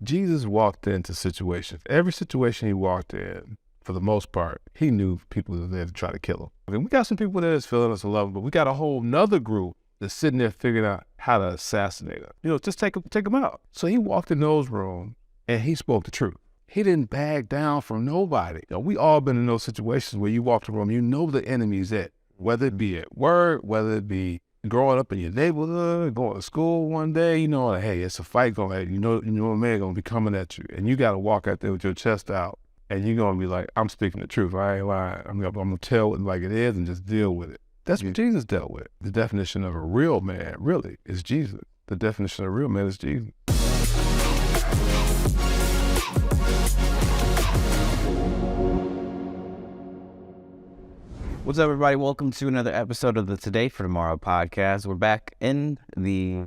Jesus walked into situations. Every situation he walked in, for the most part, he knew people were there to try to kill him. I mean, we got some people there that's feeling us and love him, but we got a whole nother group that's sitting there figuring out how to assassinate him. Just take him out. So he walked in those rooms and he spoke the truth. He didn't back down from nobody. We all been in those situations where you walk the room, the enemy's at, whether it be at work, whether it be growing up in your neighborhood, going to school one day, like, hey, it's a fight going on. A man going to be coming at you. And you got to walk out there with your chest out and you're going to be like, I'm speaking the truth. I ain't lying. I'm going to tell it like it is and just deal with it. That's what Jesus dealt with. The definition of a real man, really, is Jesus. The definition of a real man is Jesus. What's up, everybody? Welcome to another episode of the Today for Tomorrow podcast. We're back in the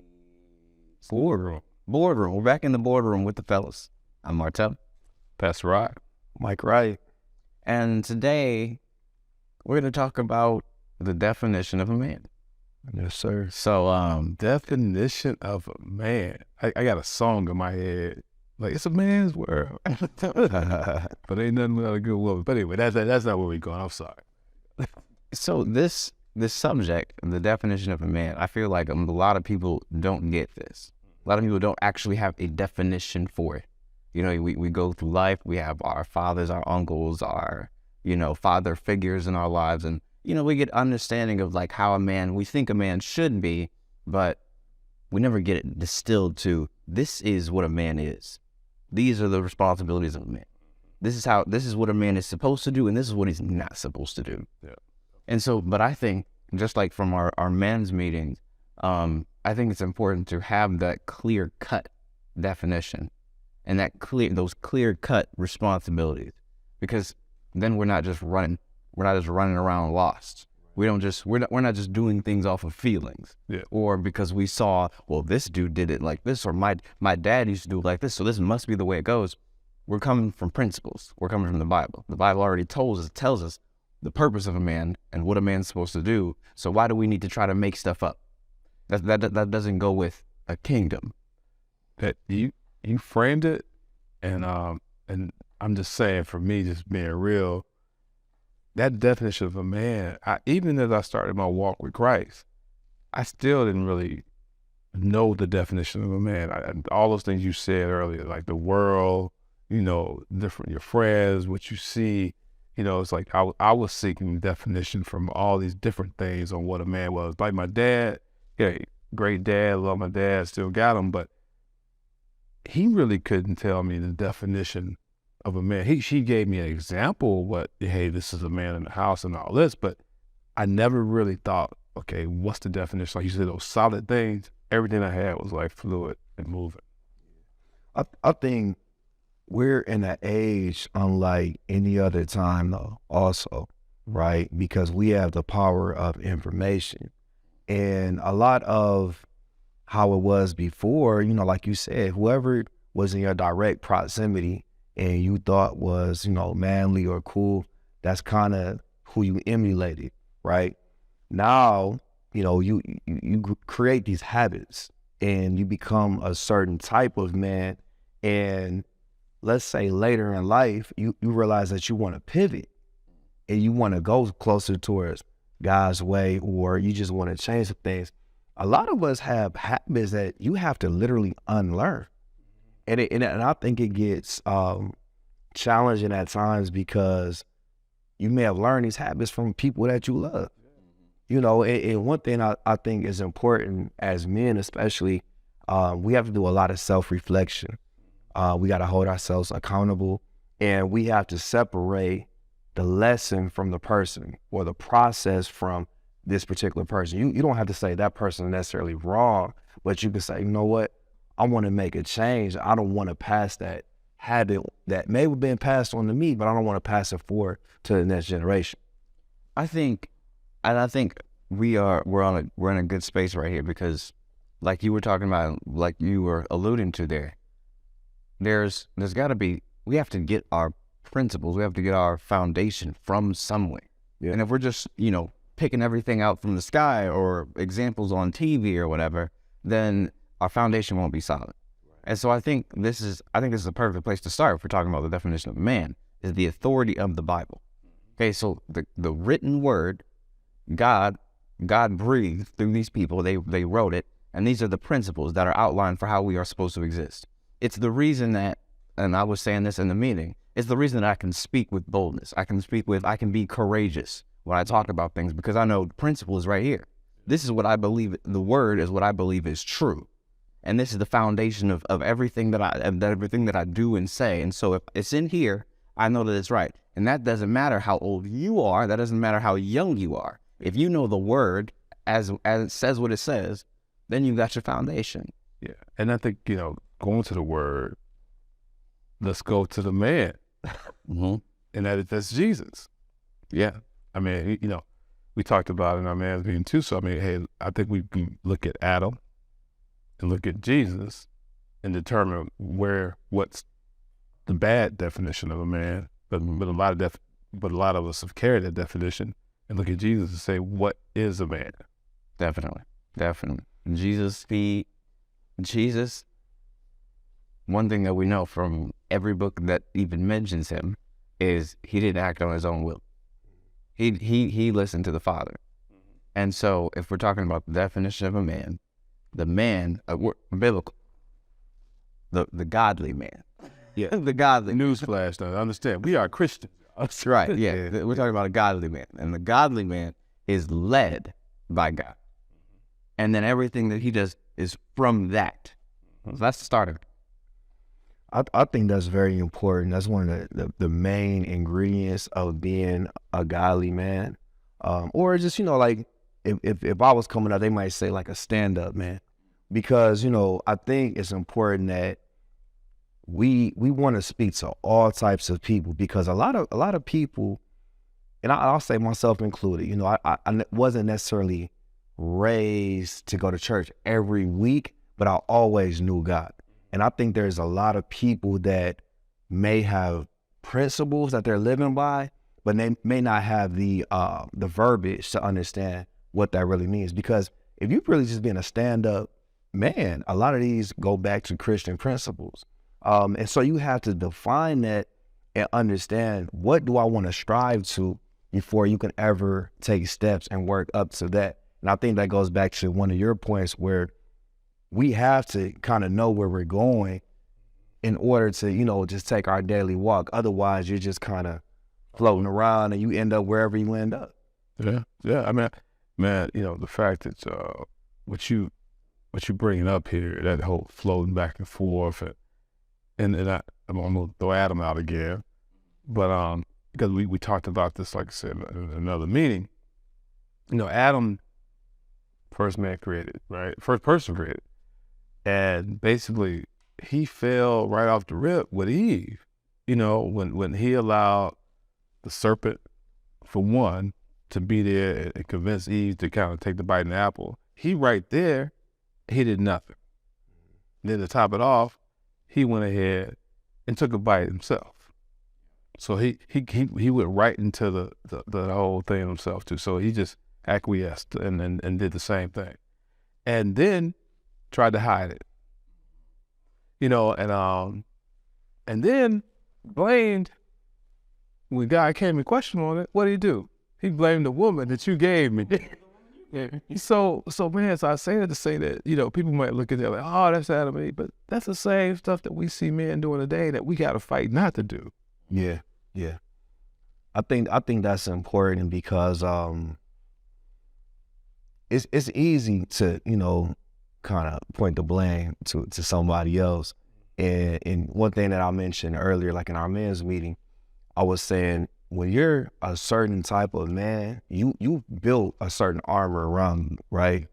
boardroom. We're back in the boardroom with the fellas. I'm Martel. Pastor Rock. Mike Wright. And today, we're going to talk about the definition of a man. Yes, sir. So, definition of a man. I got a song in my head. Like, it's a man's world. But ain't nothing without a good woman. But anyway, that's not where we're going. I'm sorry. So this subject, the definition of a man, I feel like a lot of people don't get this. A lot of people don't actually have a definition for it. We go through life, we have our fathers, our uncles, our, father figures in our lives. And, we get understanding of like how we think a man should be, but we never get it distilled to, this is what a man is. These are the responsibilities of a man. This is what a man is supposed to do, and this is what he's not supposed to do. Yeah. And so, but I think, just like from our men's meetings, I think it's important to have that clear-cut definition and those clear-cut responsibilities, because then we're not just running around lost. We're not just doing things off of feelings, or because we saw, well, this dude did it like this, or my dad used to do it like this, so this must be the way it goes. We're coming from principles. We're coming from the Bible. The Bible already tells us the purpose of a man and what a man's supposed to do. So why do we need to try to make stuff up? That doesn't go with a kingdom. That you framed it, and I'm just saying, for me, just being real, that definition of a man, even as I started my walk with Christ, I still didn't really know the definition of a man. All those things you said earlier, like the world, different, your friends, what you see, it's like I was seeking definition from all these different things on what a man was. Like my dad, great dad, love my dad, still got him, but he really couldn't tell me the definition of a man. He gave me an example of what, hey, this is a man in the house and all this, but I never really thought, okay, what's the definition? Like you said, those solid things, everything I had was like fluid and moving. I think we're in an age unlike any other time, though, also, right? Because we have the power of information. And a lot of how it was before, like you said, whoever was in your direct proximity and you thought was, manly or cool, that's kind of who you emulated, right? Now, you create these habits and you become a certain type of man. And let's say later in life, you realize that you want to pivot and you want to go closer towards God's way, or you just want to change some things. A lot of us have habits that you have to literally unlearn. And I think it gets challenging at times because you may have learned these habits from people that you love. And one thing I think is important as men, especially, we have to do a lot of self-reflection. We got to hold ourselves accountable, and we have to separate the lesson from the person, or the process from this particular person. You don't have to say that person is necessarily wrong, but you can say, you know what? I want to make a change. I don't want to pass that habit that may have been passed on to me, but I don't want to pass it forward to the next generation. I think we're in a good space right here, because like you were talking about, like you were alluding to there, there's got to be, we have to get our principles, we have to get our foundation from somewhere. Yeah. And if we're just, picking everything out from the sky or examples on TV or whatever, then our foundation won't be solid. Right. And so I think this is a perfect place to start if we're talking about the definition of man, is the authority of the Bible. Okay, so the written word, God breathed through these people, they wrote it, and these are the principles that are outlined for how we are supposed to exist. It's the reason that, and I was saying this in the meeting, it's the reason that I can speak with boldness. I can be courageous when I talk about things, because I know the principle is right here. This is what I believe, the word is what I believe is true. And this is the foundation of everything that I do and say. And so if it's in here, I know that it's right. And that doesn't matter how old you are. That doesn't matter how young you are. If you know the word as it says what it says, then you got your foundation. Yeah. And I think, going to the word, let's go to the man. Mm-hmm. And that's Jesus. Yeah. I mean, we talked about it in our man's meeting too. So, I mean, hey, I think we can look at Adam and look at Jesus and determine what's the bad definition of a man. But a lot of us have carried that definition and look at Jesus and say, what is a man? Definitely. Jesus, one thing that we know from every book that even mentions him is he didn't act on his own will. He listened to the Father. And so if we're talking about the definition of a man, the man, biblical, the godly man. Yeah. The godly. Newsflash, though. Understand, we are Christians. That's right. Yeah. We're talking about a godly man. And the godly man is led by God. And then everything that he does is from that. So that's the starter. I think that's very important. That's one of the main ingredients of being a godly man. Or just, like if I was coming up, they might say like a stand-up man. Because, I think it's important that we want to speak to all types of people, because a lot of people, and I'll say myself included, I wasn't necessarily raised to go to church every week, but I always knew God. And I think there's a lot of people that may have principles that they're living by, but they may not have the verbiage to understand what that really means. Because if you're really just being a stand-up man, a lot of these go back to Christian principles. And so you have to define that and understand, what do I want to strive to before you can ever take steps and work up to that. And I think that goes back to one of your points, where we have to kind of know where we're going in order to, just take our daily walk. Otherwise, you're just kind of floating around and you end up wherever you end up. Yeah. I mean, man, the fact that what you bringing up here, that whole floating back and forth, and I'm gonna throw Adam out again, but because we talked about this, like I said, in another meeting. Adam, first man created, right? First person created. And basically, he fell right off the rip with Eve. When he allowed the serpent, for one, to be there and convince Eve to kind of take the bite in the apple, he right there, he did nothing. Then to top it off, he went ahead and took a bite himself. So he went right into the whole thing himself too. So he just acquiesced and did the same thing, and then tried to hide it, and then blamed, when God came and questioned on it, what did he do? He blamed the woman that you gave me. So man, so I say that to say that, people might look at it like, oh, that's Adam and Eve, but that's the same stuff that we see men doing today that we got to fight not to do. Yeah. I think that's important, because it's easy to, kind of point the blame to somebody else. And one thing that I mentioned earlier, like in our men's meeting, I was saying, when you're a certain type of man, you built a certain armor around you, right?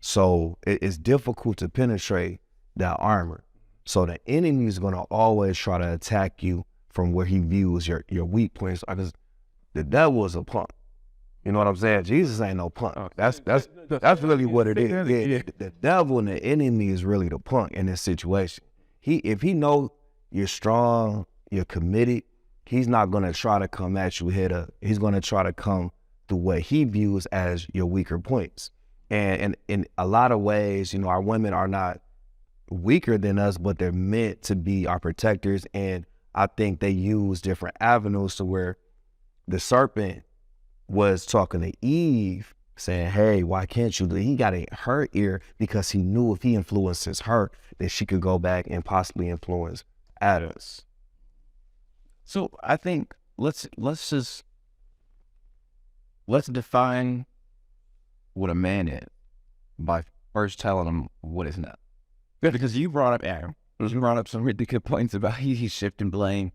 So it's difficult to penetrate that armor. So the enemy is going to always try to attack you from where he views your weak points. Because the devil is a punk. You know what I'm saying? Jesus ain't no punk. That's really what it is. Yeah. The devil and the enemy is really the punk in this situation. If he know you're strong, you're committed, he's not going to try to come at you head up. He's going to try to come through what he views as your weaker points. And in a lot of ways, our women are not weaker than us, but they're meant to be our protectors. And I think they use different avenues to where the serpent was talking to Eve, saying, hey, why can't you? He got in her ear because he knew if he influences her, that she could go back and possibly influence Adam's. So I think let's define what a man is by first telling him what is not. Because you brought up Adam. You brought up some really good points about he's shifting blame.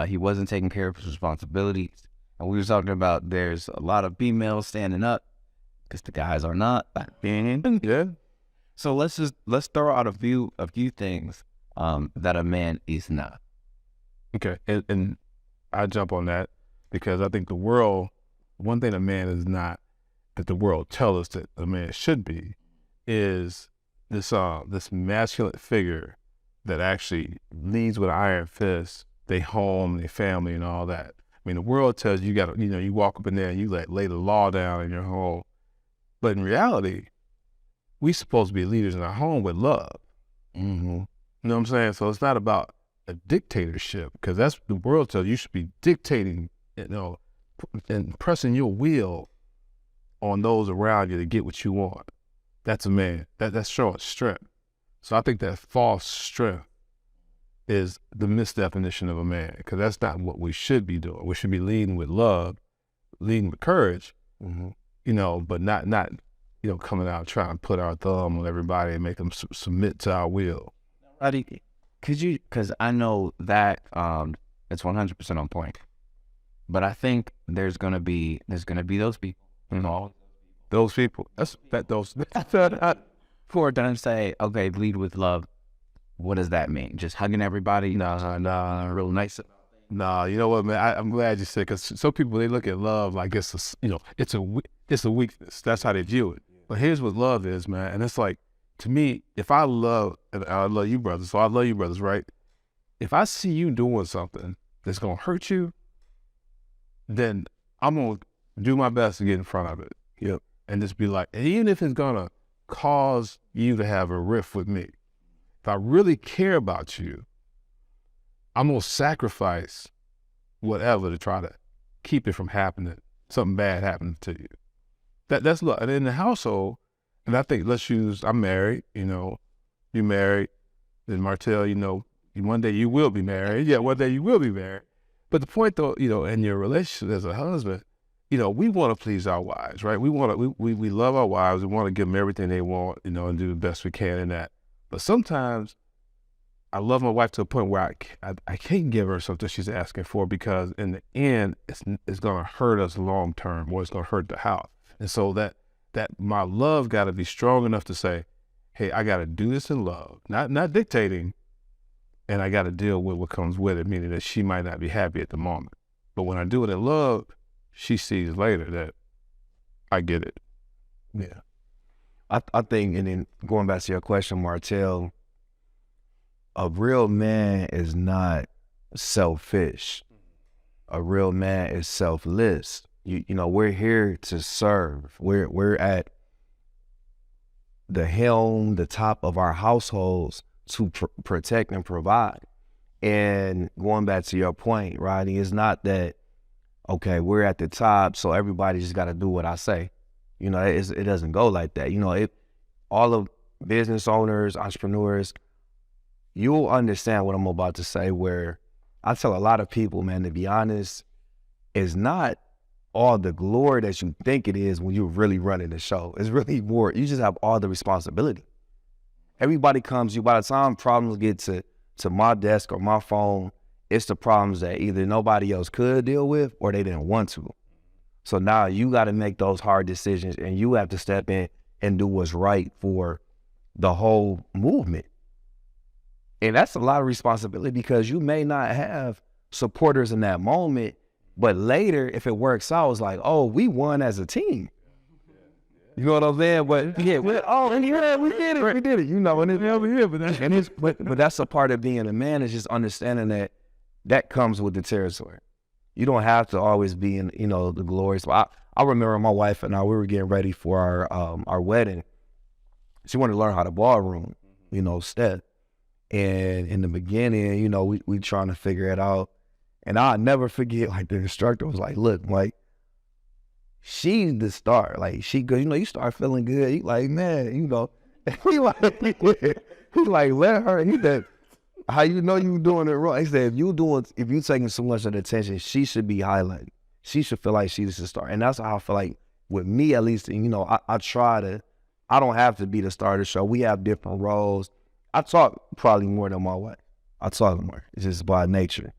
He wasn't taking care of his responsibilities. And we were talking about there's a lot of females standing up because the guys are not. Yeah. So let's throw out a few things that a man is not. Okay. And I jump on that because I think the world, one thing a man is not that the world tells us that a man should be is this masculine figure that actually leads with an iron fist, they home, their family, and all that. I mean, the world tells you got to, you walk up in there and you lay the law down in your home. But in reality, we supposed to be leaders in our home with love. Mm-hmm. You know what I'm saying? So it's not about a dictatorship, because that's the world tells you should be dictating, and pressing your will on those around you to get what you want. That's a man. That's showing strength. So I think that false strength is the misdefinition of a man, because that's not what we should be doing. We should be leading with love, leading with courage, but not coming out trying to put our thumb on everybody and make them submit to our will. Because I know that it's 100% on point, but I think there's gonna be those people, Those people. who are gonna say, okay, lead with love. What does that mean? Just hugging everybody? Nah, real nice. Nah, you know what, man? I'm glad you said, because some people, they look at love like it's a weakness. That's how they view it. But here's what love is, man. And it's like, to me, if I love, and I love you brothers, so I love you brothers, right? If I see you doing something that's gonna hurt you, then I'm gonna do my best to get in front of it. Yep. And just be like, and even if it's gonna cause you to have a rift with me, if I really care about you, I'm gonna sacrifice whatever to try to keep it from happening, something bad happening to you. That's love. And in the household, and I think, I'm married, you married, then Martell, one day you will be married. Yeah, one day you will be married. But the point though, in your relationship as a husband, we want to please our wives, right? We love our wives. We want to give them everything they want, and do the best we can in that. But sometimes I love my wife to a point where I can't give her something she's asking for, because in the end, it's going to hurt us long term, or it's going to hurt the house. And so that my love got to be strong enough to say, hey, I got to do this in love, not dictating, and I got to deal with what comes with it, meaning that she might not be happy at the moment. But when I do it in love, she sees later that I get it. Yeah. I think, and then going back to your question, Martell, a real man is not selfish. A real man is selfless. We're here to serve. We're at the helm, the top of our households to protect and provide. And going back to your point, Rodney, it's not that, okay, we're at the top, so everybody just got to do what I say. It doesn't go like that. All of business owners, entrepreneurs, you'll understand what I'm about to say, where I tell a lot of people, man, to be honest, it's not all the glory that you think it is when you're really running the show. It's really more, you just have all the responsibility. Everybody comes, by the time problems get to my desk or my phone, it's the problems that either nobody else could deal with or they didn't want to. So now you got to make those hard decisions, and you have to step in and do what's right for the whole movement. And that's a lot of responsibility, because you may not have supporters in that moment, but later, if it works out, it's like, oh, we won as a team. You know what I'm saying? But yeah, we did it. We did it. And it's over here, but that's a part of being a man, is just understanding that comes with the territory. You don't have to always be in, the glories. I remember my wife and I, we were getting ready for our wedding. She wanted to learn how to ballroom. step. And in the beginning, we trying to figure it out. And I'll never forget, like, the instructor was like, look, Mike, she's the star. Like, you start feeling good. He like, man, he like, let her, how you know you doing it wrong? He said, if you taking so much of the attention, she should be highlighted. She should feel like she's the star. And that's how I feel like, with me at least, I don't have to be the star of the show. We have different roles. I talk probably more than my wife. I talk more. It's just by nature.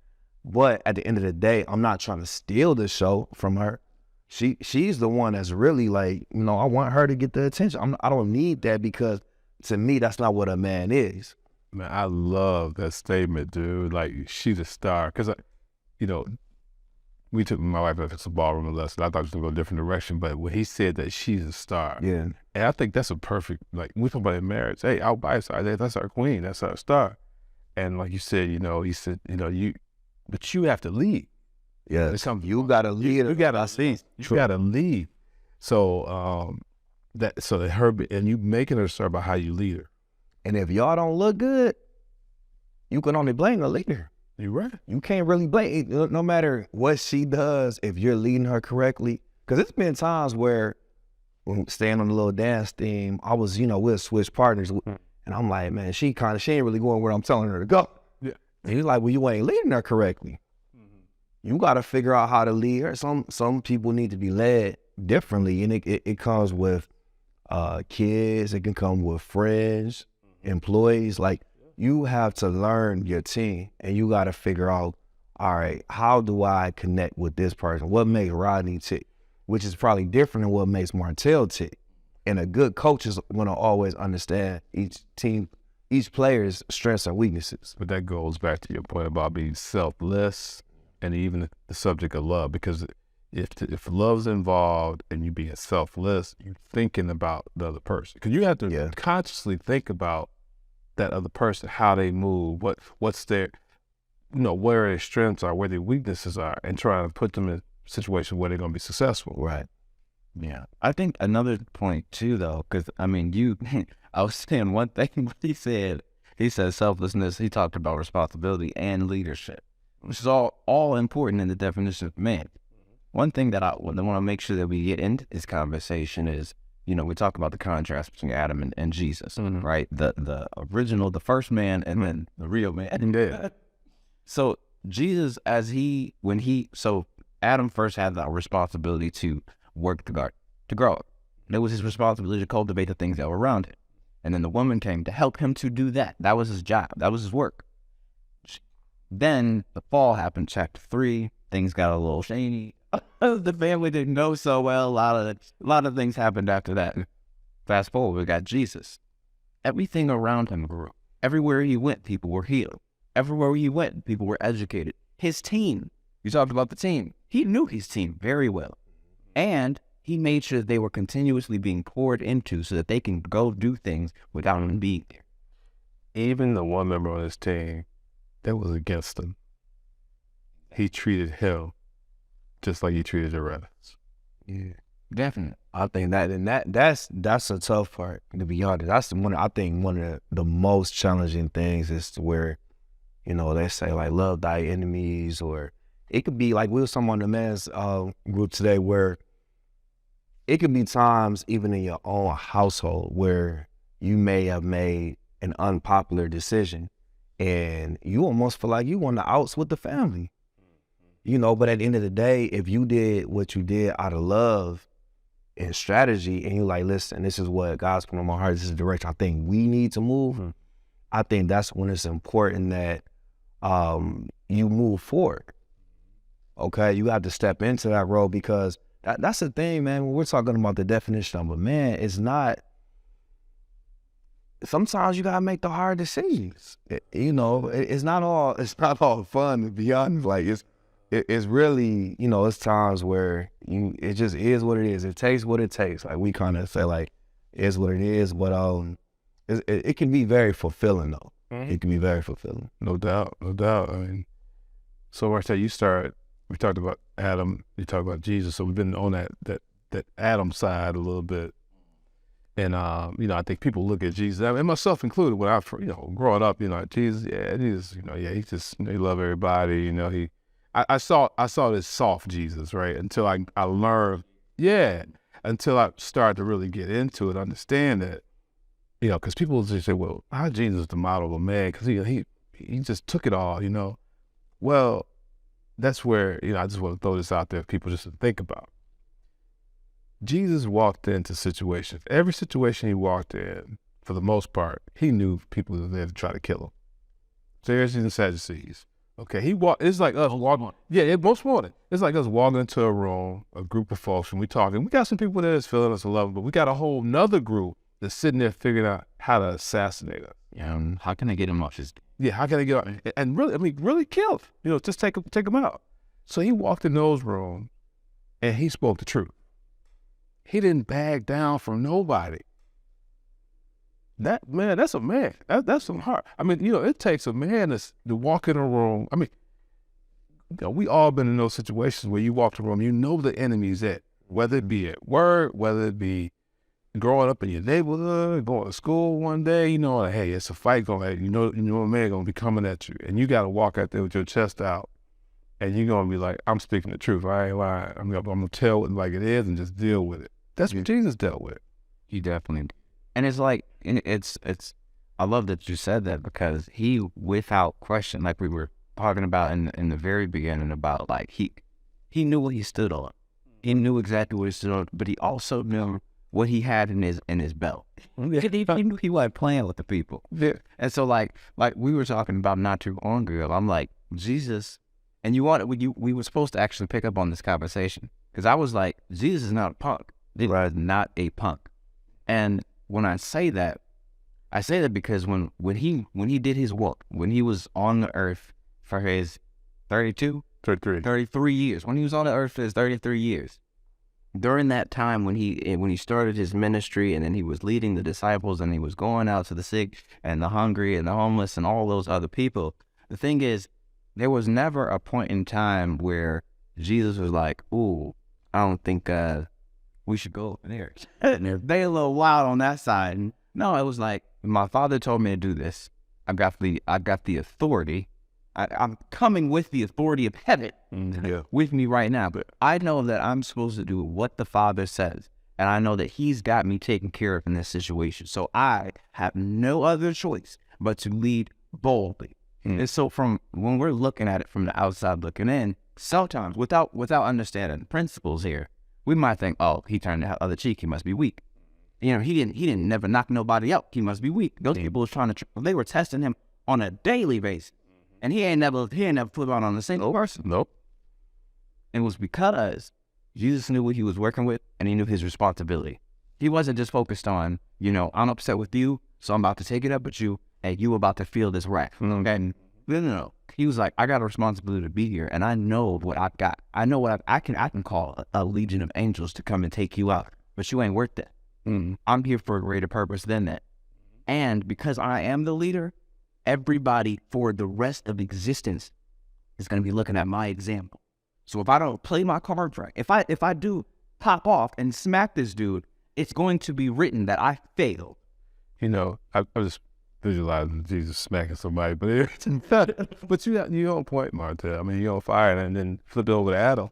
But at the end of the day, I'm not trying to steal the show from her. She's the one that's really like, I want her to get the attention. I don't need that, because to me, that's not what a man is. Man, I love that statement, dude. Like, she's a star. Because, we took my wife up to the ballroom lesson. I thought it was going to go a different direction. But when he said that she's a star, yeah, and I think that's a perfect, like, we talk about in marriage. Hey, our wife's that's our queen. That's our star. And like you said, he said, but you have to lead. Yeah, you got to lead. You got to lead. You got to lead. So, and you making her star by how you lead her. And if y'all don't look good, you can only blame the leader. You're right. You can't really blame, no matter what she does, if you're leading her correctly. Because it's been times where, when staying on the little dance theme, I was, we'll switch partners. And I'm like, man, she ain't really going where I'm telling her to go. Yeah. And he's like, well, you ain't leading her correctly. You got to figure out how to lead her. Some people need to be led differently. And it comes with kids. It can come with friends, employees. Like, you have to learn your team, and you got to figure out, all right, how do I connect with this person? What makes Rodney tick? Which is probably different than what makes Martell tick. And a good coach is going to always understand each player's strengths and weaknesses. But that goes back to your point about being selfless, and even the subject of love. Because if love's involved and you being selfless, you're thinking about the other person. Because you have to consciously think about that other person, how they move, what's their, where their strengths are, where their weaknesses are, and trying to put them in a situation where they're going to be successful. Right. Yeah. I think another point too, though, because I was saying one thing, what he said selflessness, he talked about responsibility and leadership, which is all important in the definition of man. One thing that I want to make sure that we get into this conversation is, we talk about the contrast between Adam and Jesus, right? The original, the first man, and then the real man. Yeah. So Jesus, so Adam first had the responsibility to work the garden, to grow it. It was his responsibility to cultivate the things that were around him. And then the woman came to help him to do that. That was his job. That was his work. Then the fall happened, chapter 3. Things got a little shady. The family didn't go so well. A lot of things happened after that. Fast forward, we got Jesus. Everything around him grew. Everywhere he went, people were healed. Everywhere he went, people were educated. His team, you talked about the team. He knew his team very well. And he made sure that they were continuously being poured into so that they can go do things without him being there. Even the one member on his team that was against him, he treated him just like he treated the rest. Yeah, definitely. I think that's a tough part, to be honest. That's one of the most challenging things is to where, they say like love thy enemies, or it could be like we were talking on the men's group today where it could be times even in your own household where you may have made an unpopular decision and you almost feel like you want the outs with the family. But at the end of the day, if you did what you did out of love and strategy, and you're like, listen, this is what God's put on my heart, this is the direction I think we need to move, I think that's when it's important that you move forward. Okay, you have to step into that role, because that's the thing, man. When we're talking about the definition of a man, it's not, sometimes you gotta make the hard decisions. It's not all fun, to be honest. Like it's really, it's times where it just is what it is. It takes what it takes. Like we kind of say, like, it is what it is. But it can be very fulfilling, though. It can be very fulfilling. No doubt. I mean, so Martell, we talked about Adam, you talked about Jesus. So we've been on that Adam side a little bit. And I think people look at Jesus, and myself included, when I, growing up, Jesus, he loved everybody. I saw this soft Jesus, right? Until I learned, until I started to really get into it, understand that, because people just say, well, how Jesus is the model of a man? Because he just took it all, Well, that's where, I just want to throw this out there for people just to think about. Jesus walked into situations. Every situation he walked in, for the most part, he knew people were there to try to kill him. Pharisees and Sadducees. Okay, it's like us walking. Yeah, most morning. It's like us walking into a room, a group of folks, and we talking. We got some people there that's feeling us and loving, but we got a whole nother group that's sitting there figuring out how to assassinate us. Yeah, how can I get him off his? Yeah, how can I get off? And really kill him. Just take him out. So he walked in those rooms, and he spoke the truth. He didn't back down from nobody. That's a man. That's some heart. It takes a man to walk in a room. We all been in those situations where you walk in a room, the enemy's at, whether it be at work, whether it be growing up in your neighborhood, going to school one day, like, hey, it's a fight going on. A man gonna be coming at you, and you got to walk out there with your chest out, and you're gonna be like, I'm speaking the truth. I ain't lying. I'm gonna tell it like it is and just deal with it. That's what Jesus dealt with. He definitely, and it's like, it's. I love that you said that, because he, without question, like we were talking about in the very beginning, about like he knew what he stood on. He knew exactly what he stood on, but he also knew what he had in his belt. He knew he wasn't playing with the people. Yeah. And so like we were talking about not too long ago, I'm like, Jesus, and we were supposed to actually pick up on this conversation, because I was like, Jesus is not a punk. He was not a punk. And when I say that because when he did his work, when he was on the earth for his 33 years, when he was on the earth for his 33 years, during that time when he started his ministry, and then he was leading the disciples, and he was going out to the sick and the hungry and the homeless and all those other people, the thing is, there was never a point in time where Jesus was like, ooh, I don't think we should go over there. They a little wild on that side. No, it was like, my Father told me to do this. I got the authority. I'm coming with the authority of heaven with me right now. But I know that I'm supposed to do what the Father says. And I know that he's got me taken care of in this situation. So I have no other choice but to lead boldly. And so from when we're looking at it from the outside looking in, sometimes without understanding the principles here, we might think, oh, he turned the other cheek, he must be weak. He didn't never knock nobody out, he must be weak. Those people was trying to, they were testing him on a daily basis. And he ain't never flipped out on a single person. Nope. It was because Jesus knew what he was working with, and he knew his responsibility. He wasn't just focused on, I'm upset with you, so I'm about to take it up with you, and you about to feel this wrath. Okay? No. He was like, I got a responsibility to be here, and I know what I've got. I know what I can call a legion of angels to come and take you out, but you ain't worth that. I'm here for a greater purpose than that. And because I am the leader, everybody for the rest of existence is going to be looking at my example. So if I don't play my cards right, if I do pop off and smack this dude, it's going to be written that I failed. I was visualizing Jesus smacking somebody, but you on point, Martell. You on fire, and then flip it over to Adam.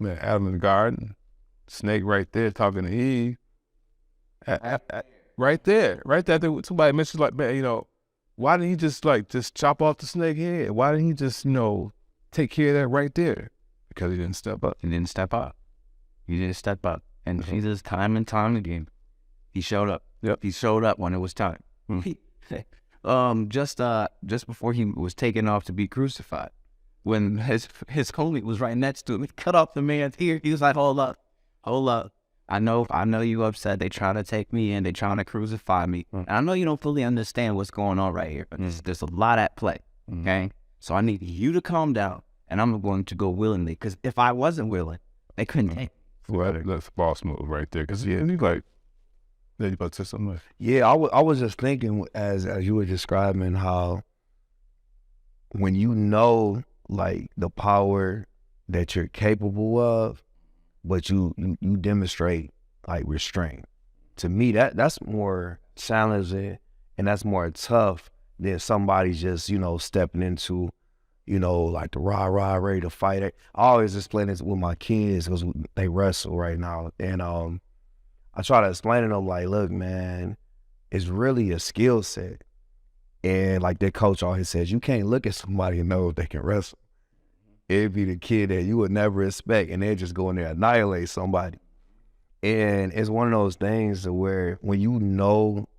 Adam in the garden, snake right there talking to Eve. Right there. Somebody mentioned, like, man, why didn't he just chop off the snake head? Why didn't he just, take care of that right there? Because he didn't step up. He didn't step up. And Jesus, time and time again, he showed up. Yep. He showed up when it was time. Just before he was taken off to be crucified, when his homie was right next to him, he cut off the man's ear. He was like, hold up. I know you upset. They trying to take me in. They trying to crucify me. And I know you don't fully understand what's going on right here, but there's a lot at play. Okay? So I need you to calm down, and I'm going to go willingly, because if I wasn't willing, they couldn't take me. Well, that's a boss move right there. Because you like, you about to say something? Yeah, I was just thinking as you were describing how when you know like the power that you're capable of, but you demonstrate like restraint, to me, that's more challenging and that's more tough than somebody just, stepping into, like the rah ready to fight it. I always explain this with my kids because they wrestle right now. And I try to explain to them like, look, man, it's really a skill set. And like their coach always says, you can't look at somebody and know if they can wrestle. It'd be the kid that you would never expect, and they're just going there and annihilate somebody. And it's one of those things where when you know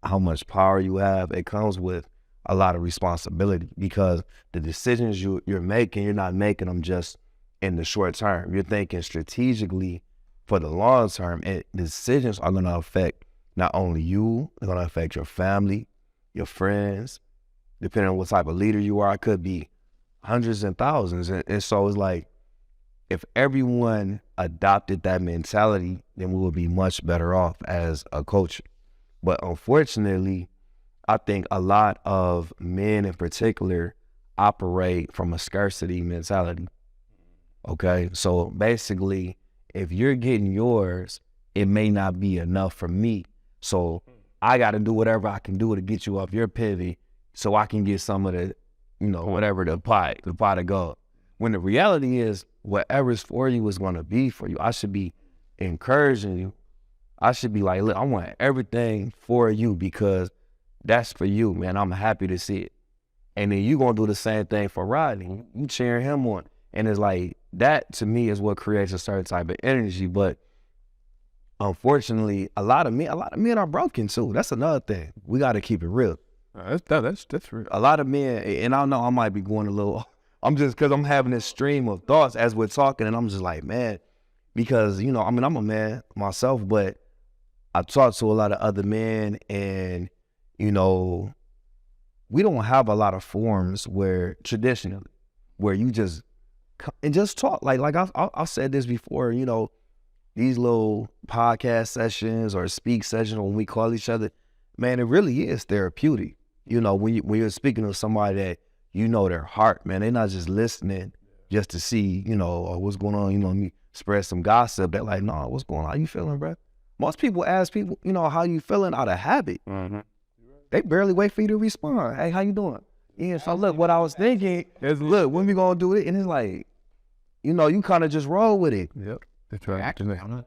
how much power you have, it comes with a lot of responsibility, because the decisions you're making, you're not making them just in the short term. You're thinking strategically for the long term, and decisions are going to affect not only you, they're going to affect your family, your friends, depending on what type of leader you are. It could be hundreds and thousands. And so it's like, if everyone adopted that mentality, then we would be much better off as a culture. But unfortunately, I think a lot of men in particular operate from a scarcity mentality. Okay, so basically, if you're getting yours, it may not be enough for me. So I got to do whatever I can do to get you off your pivot so I can get some of the, whatever the pot of gold. When the reality is, whatever's for you is going to be for you. I should be encouraging you. I should be like, look, I want everything for you because that's for you, man. I'm happy to see it. And then you going to do the same thing for Rodney. You cheering him on. And it's like, that to me is what creates a certain type of energy. But unfortunately, a lot of men are broken too. That's another thing. We got to keep it real. That's real. A lot of men, and I know I might be going a little, because I'm having this stream of thoughts as we're talking, and I'm just like, man, because, I'm a man myself, but I talk to a lot of other men, and, we don't have a lot of forums where traditionally, where you just talk. Like I said this before, these little podcast sessions or speak sessions when we call each other, man, it really is therapeutic. When you're speaking to somebody that their heart, man, they're not just listening just to see, what's going on, let me spread some gossip. They're like, nah, what's going on? How you feeling, bro? Most people ask people, how you feeling out of habit. Mm-hmm. They barely wait for you to respond. Hey, how you doing? Yeah, so look, what I was thinking is, look, when we gonna do it? And it's like, you kind of just roll with it. Yep. That's right. Actually, I'm not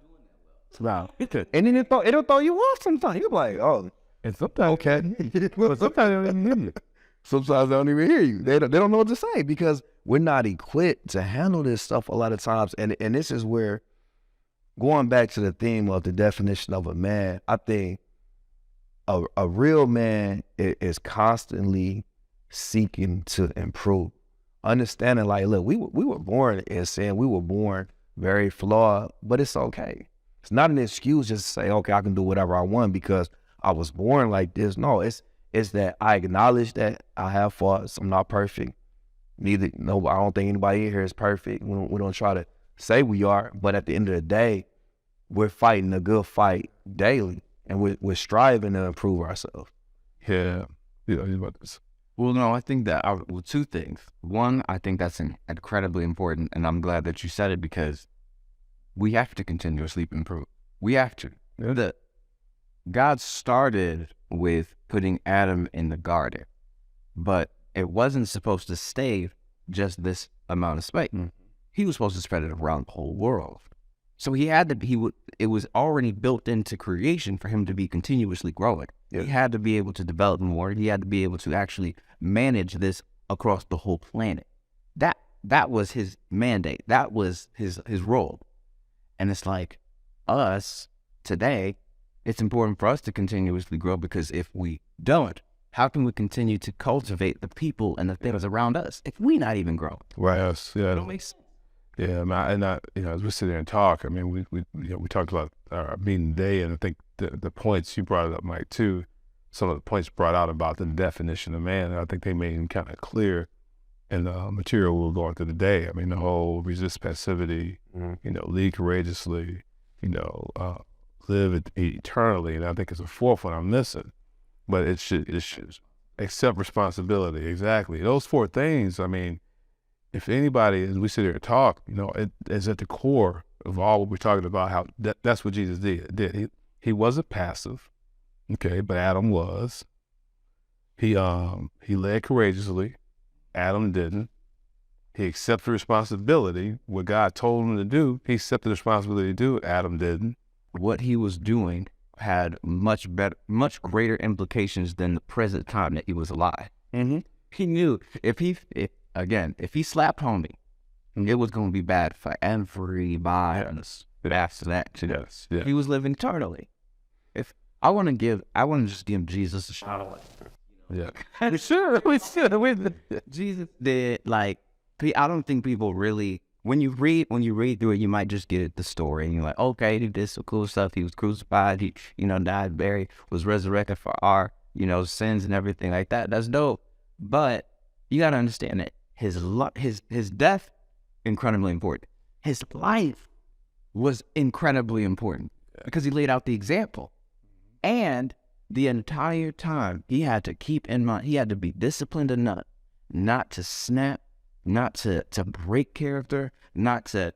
Wow. And then it'll throw you off sometimes. You're like, oh. And sometimes, Okay. but sometimes they don't even hear you. Sometimes they don't even hear you. They don't know what to say because we're not equipped to handle this stuff a lot of times. And this is where, going back to the theme of the definition of a man, I think a real man is constantly seeking to improve. Understanding like, look, we were born in sin. We were born very flawed, but it's okay. It's not an excuse just to say, okay, I can do whatever I want because I was born like this. No, it's that I acknowledge that I have faults. I'm not perfect. I don't think anybody in here is perfect. We don't try to say we are, but at the end of the day, we're fighting a good fight daily, and we're striving to improve ourselves. Yeah. About this. Well, no, I think that two things. One, I think that's incredibly important, and I'm glad that you said it because we have to continuously improve. We have to. Yeah. God started with putting Adam in the garden, but it wasn't supposed to stay just this amount of space. Mm. He was supposed to spread it around the whole world. So it was already built into creation for him to be continuously growing. Yeah. He had to be able to develop more. He had to be able to actually manage this across the whole planet. That was his mandate. That was his role. And it's like us today, it's important for us to continuously grow because if we don't, how can we continue to cultivate the people and the things around us if we not even grow? Right. Yes. Yeah. It don't make sense. Yeah, as we sit there and talk, I mean, we talked about our meeting today, and I think the points you brought up, Mike, too, some of the points brought out about the definition of man, and I think they made them kind of clear in the material we were going through today. I mean, the whole resist passivity, lead courageously, live eternally, and I think it's a fourth one I'm missing, but it should accept responsibility. Exactly. Those four things, I mean, if anybody, as we sit here and talk, it is at the core of all what we're talking about, how that's what Jesus did. He wasn't passive, okay, but Adam was. He led courageously. Adam didn't. He accepted responsibility. What God told him to do, he accepted the responsibility to do. Adam didn't. What he was doing had much greater implications than the present time that he was alive. Mm-hmm. He knew if he slapped homie, it was going to be bad for everybody. Yes. After that, Yes. Yeah. he was living eternally. If I want to just give Jesus a shout out. Yeah. We should. Jesus did, like, I don't think people really, when you read through it, you might just get the story and you're like, okay, he did some cool stuff. He was crucified. He, died, buried, was resurrected for our, sins and everything like that. That's dope. But you got to understand that his death, incredibly important. His life was incredibly important because he laid out the example. And the entire time he had to keep in mind, he had to be disciplined enough not to snap, not to break character, not to,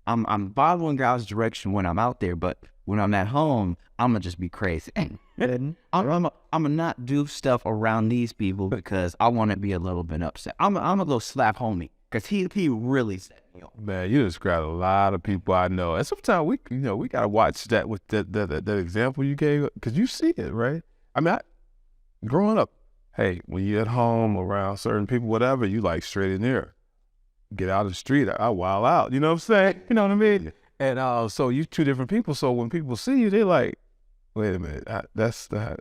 I'm following God's direction when I'm out there, but when I'm at home, I'm gonna just be crazy. I'm gonna not do stuff around these people because I want to be a little bit upset. I'm gonna go slap homie because he really set me off. Man, you described a lot of people I know, and sometimes we gotta watch that with that example you gave because you see it, right? I mean, growing up, hey, when you're at home around certain people, whatever, you like straight in there. Get out of the street, I wild out. You know what I'm saying? You know what I mean? And so you two different people. So when people see you, they like, wait a minute, that's the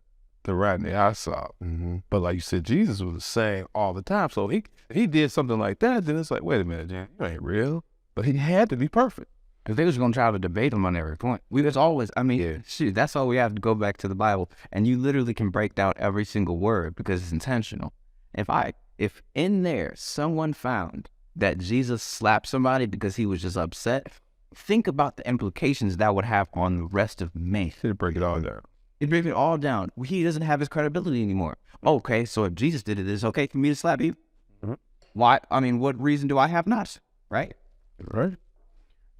rat in the eye saw. Mm-hmm. But like you said, Jesus was the same all the time. So if he did something like that, then it's like, wait a minute, Jan, you ain't real. But he had to be perfect. Because they was going to try to debate him on every point. That's all we have to go back to the Bible. And you literally can break down every single word because it's intentional. If in there someone found that Jesus slapped somebody because he was just upset, think about the implications that would have on the rest of man. He'd break it all down. It breaks it all down. He doesn't have his credibility anymore. Okay, so if Jesus did it, it's okay for me to slap you? Mm-hmm. Why? I mean, what reason do I have not? Right? Right.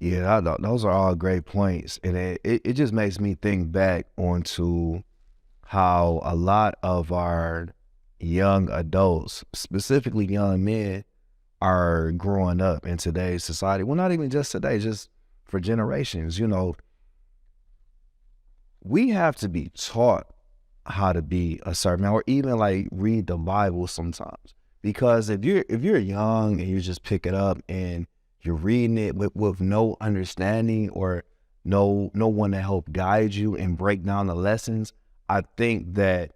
Yeah, those are all great points. And it just makes me think back onto how a lot of our young adults, specifically young men, are growing up in today's society. Well, not even just today, just for generations. We have to be taught how to be a certain man, or even like read the Bible sometimes. Because if you're young and you just pick it up and you're reading it with no understanding or no one to help guide you and break down the lessons, I think that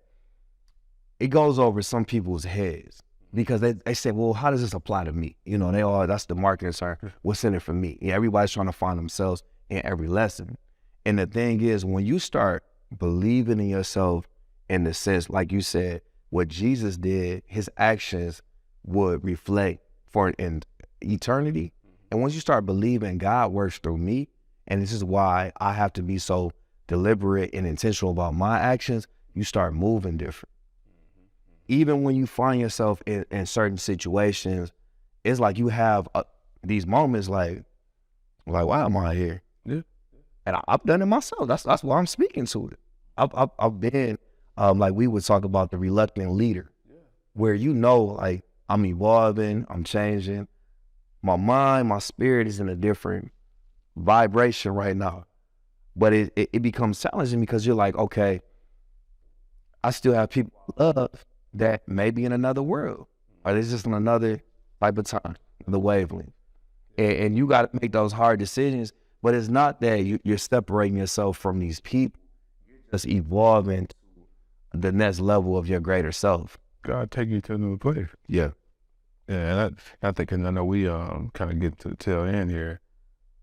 it goes over some people's heads. Because they say, well, how does this apply to me? That's the marketing term. What's in it for me? Yeah, everybody's trying to find themselves in every lesson. And the thing is, when you start believing in yourself in the sense, like you said, what Jesus did, his actions would reflect for in eternity. And once you start believing God works through me, and this is why I have to be so deliberate and intentional about my actions, you start moving different. Even when you find yourself in certain situations, it's like you have these moments like, why am I here? Yeah. And I've done it myself. That's why I'm speaking to it. I've been, like we would talk about the reluctant leader, where like I'm evolving, I'm changing. My mind, my spirit is in a different vibration right now. But it becomes challenging because you're like, okay, I still have people I love that may be in another world, or it's just in another type of time, the wavelength. And you got to make those hard decisions, but it's not that you're separating yourself from these people. You're just evolving to the next level of your greater self. God take you to a new place. Yeah. Yeah, and I think, and I know we kind of get to the tail end here,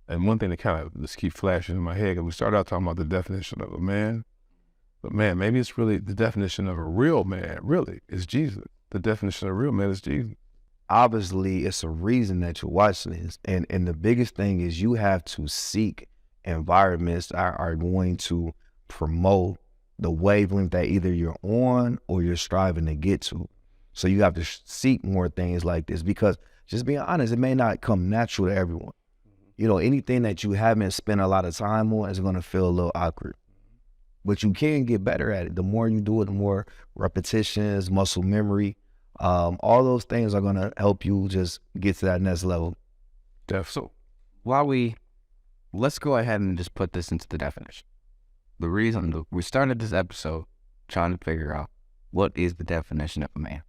and one thing that kind of just keep flashing in my head, because we started out talking about the definition of a man, but man, maybe it's really the definition of a real man, really, is Jesus. The definition of a real man is Jesus. Obviously, it's a reason that you're watching this, and the biggest thing is you have to seek environments that are going to promote the wavelength that either you're on or you're striving to get to. So you have to seek more things like this, because just being honest, it may not come natural to everyone. anything that you haven't spent a lot of time on is going to feel a little awkward. But you can get better at it. The more you do it, the more repetitions, muscle memory, all those things are going to help you just get to that next level. So Let's go ahead and just put this into the definition. The reason we started this episode trying to figure out what is the definition of a man.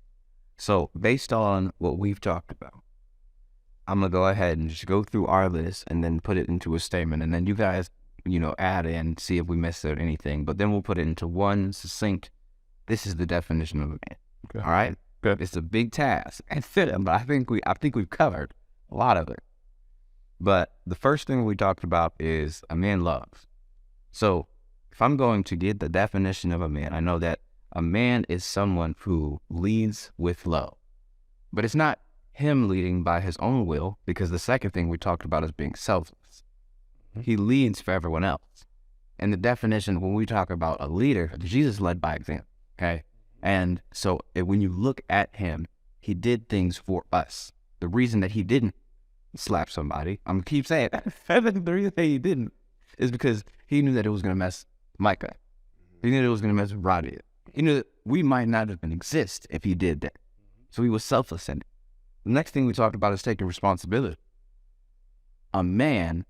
So based on what we've talked about, I'm going to go ahead and just go through our list and then put it into a statement. And then you guys, add in, see if we missed out anything. But then we'll put it into one succinct, this is the definition of a man. Okay. All right? Okay. It's a big task. But I think we've covered a lot of it. But the first thing we talked about is a man loves. So if I'm going to get the definition of a man, I know that a man is someone who leads with love. But it's not him leading by his own will, because the second thing we talked about is being selfless. He leads for everyone else. And the definition, when we talk about a leader, Jesus led by example, okay? And so when you look at him, he did things for us. The reason that he didn't slap somebody, I'm going to keep saying that. The reason that he didn't is because he knew that it was going to mess Micah. He knew that it was going to mess Roddy. He knew that we might not even exist if he did that. So he was selfless in it. The next thing we talked about is taking responsibility. A man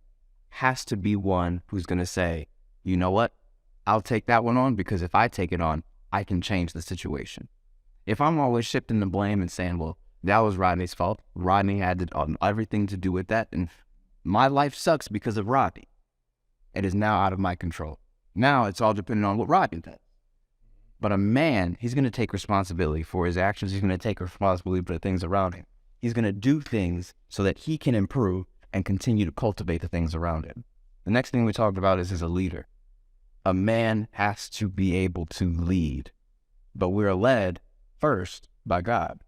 has to be one who's going to say, you know what? I'll take that one on, because if I take it on, I can change the situation. If I'm always shifting the blame and saying, well, that was Rodney's fault. Rodney had everything to do with that, and my life sucks because of Rodney. It is now out of my control. Now it's all dependent on what Rodney does. But a man, he's going to take responsibility for his actions. He's going to take responsibility for the things around him. He's going to do things so that he can improve and continue to cultivate the things around him. The next thing we talked about is as a leader. A man has to be able to lead, but we're led first by God.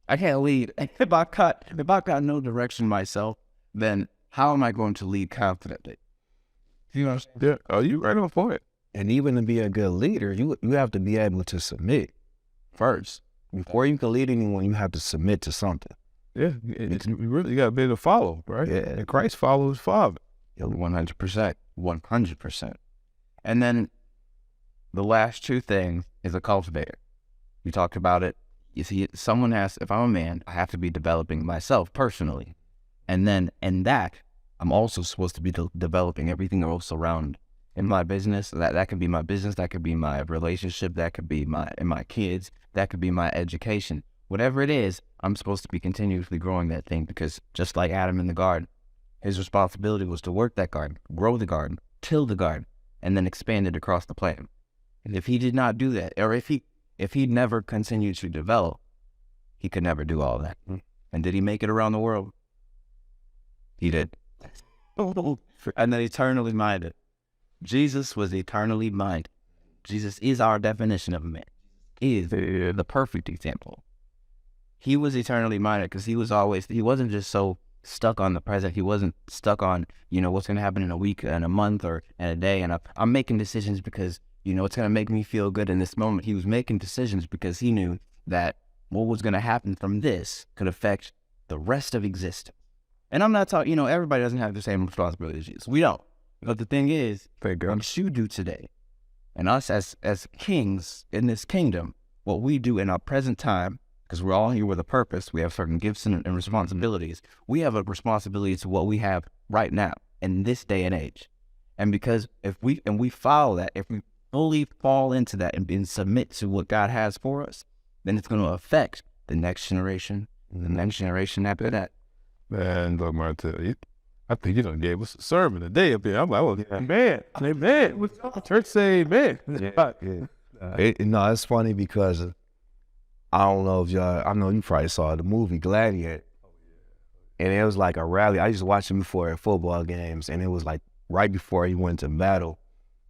I can't lead. If I've got no direction myself, then how am I going to lead confidently? You know what I'm saying? Yeah. Oh, you right on point. And even to be a good leader, you have to be able to submit first. Before you can lead anyone, you have to submit to something. Yeah. You really got to be able to follow, right? Yeah. And Christ follows Father. 100%. 100%. And then the last two things is a cultivator. We talked about it. You see, if I'm a man, I have to be developing myself personally. And then in that, I'm also supposed to be developing everything else around in my business. That could be my business, that could be my relationship, that could be my kids, that could be my education. Whatever it is, I'm supposed to be continuously growing that thing, because just like Adam in the garden, his responsibility was to work that garden, grow the garden, till the garden, and then expand it across the planet. And if he did not do that, or if he never continued to develop, he could never do all that. And did he make it around the world? He did. And then eternally minded. Jesus was eternally minded. Jesus is our definition of a man. He is the perfect example. He was eternally minded because he wasn't just so stuck on the present. He wasn't stuck on, what's going to happen in a week and a month or in a day. And I'm making decisions because, it's going to make me feel good in this moment. He was making decisions because he knew that what was going to happen from this could affect the rest of existence. And I'm not talking, everybody doesn't have the same responsibility as Jesus. We don't. But the thing is, what you do today, and us as kings in this kingdom, what we do in our present time, because we're all here with a purpose, we have certain gifts and responsibilities. We have a responsibility to what we have right now in this day and age. And because if we follow that, if we fully fall into that and submit to what God has for us, then it's going to affect the next generation and the next generation after that. Man, look, Martin, I think you done gave us a sermon today up here. I'm like, well, amen. What's up? Church say amen. It's funny because I don't know if y'all, I know you probably saw the movie Gladiator. And it was like a rally. I used to watch him before at football games, and it was like right before he went to battle,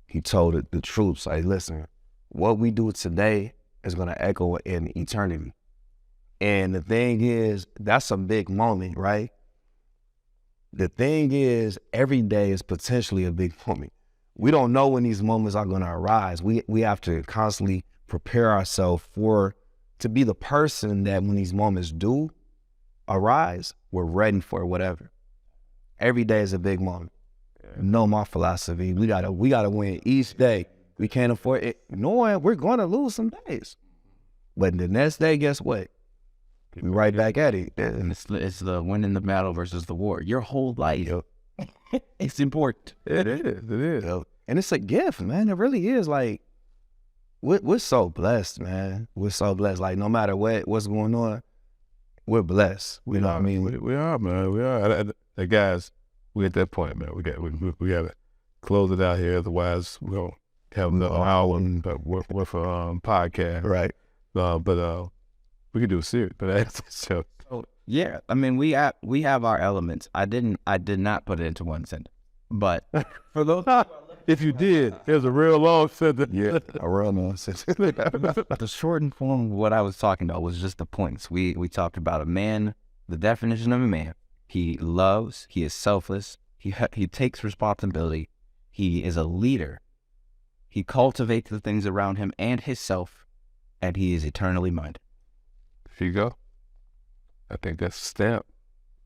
he told the troops, like, listen, what we do today is going to echo in eternity. And the thing is, that's a big moment, right? The thing is, every day is potentially a big moment. We don't know when these moments are going to arise. We have to constantly prepare ourselves to be the person that when these moments do arise, we're ready for whatever. Every day is a big moment. Know my philosophy. We gotta win each day. We can't afford it, knowing we're gonna lose some days. But the next day, guess what? We right back at it. And it's the winning the battle versus the war. Your whole life, it's important. It is. And it's a gift, man. It really is. Like, we're so blessed, man. We're so blessed. Like, no matter what's going on, we're blessed. You know what I mean? We are, man. We are. The guys, we at that point, man. We got to close it out here. Otherwise, we'll have another hour with podcast. Right. But we could do a series. But that's so. Yeah, I mean, we have our elements. I did not put it into one sentence, but for those, if you did, there's a real long sentence. Yeah, a real nonsense. the shortened form of what I was talking about was just the points. We talked about a man, the definition of a man. He loves. He is selfless. He takes responsibility. He is a leader. He cultivates the things around him and himself, and he is eternally minded. Here you go. I think that's a stamp.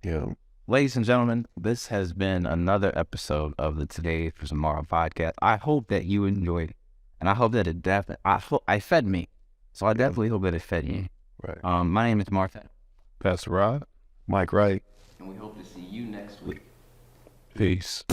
Yeah. Ladies and gentlemen, this has been another episode of the Today for Tomorrow podcast. I hope that you enjoyed it, and I hope that it I fed me, so I definitely hope that it fed you. Right. My name is Martha. Pastor Rod. Mike Wright. And we hope to see you next week. Peace.